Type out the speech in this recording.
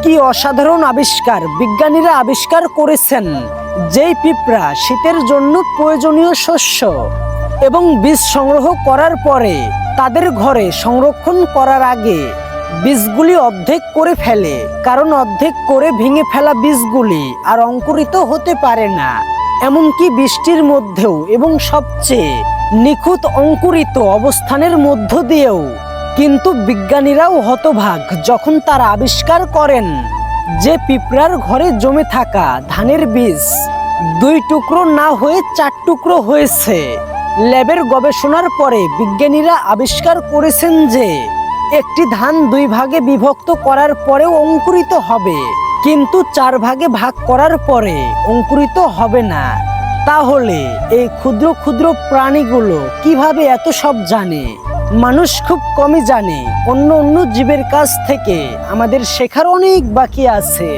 কি অসাধারণ আবিষ্কার বিজ্ঞানীরা আবিষ্কার করেছেন। যেই পিঁপড়া শীতের জন্য প্রয়োজনীয় শস্য এবং বীজ সংগ্রহ করার পরে তাদের ঘরে সংরক্ষণ করার আগে বীজগুলি অর্ধেক করে ফেলে, কারণ অর্ধেক করে ভেঙে ফেলা বীজগুলি আর অঙ্কুরিত হতে পারে না। এমনকি বৃষ্টির মধ্যেও এবং সবচেয়ে নিখুঁত অঙ্কুরিত অবস্থানের মধ্য দিয়েও। কিন্তু বিজ্ঞানীরাও হতবাক যখন তারা আবিষ্কার করেন যে পিঁপড়ার ঘরে জমে থাকা ধানের বীজ 2 টুকরো না হয়ে 4 টুকরো হয়েছে। ল্যাবের গবেষণার পরে বিজ্ঞানীরা আবিষ্কার করেছেন যে একটি ধান 2 ভাগে বিভক্ত করার পরেও অঙ্কুরিত হবে, কিন্তু 4 ভাগে ভাগ করার পরে অঙ্কুরিত হবে না। তাহলে এই ক্ষুদ্র ক্ষুদ্র প্রাণীগুলো কিভাবে এত সব জানে? মানুষ খুব কমই জানে। অন্য অন্য জীবের কাছ থেকে আমাদের শেখার অনেক বাকি আছে।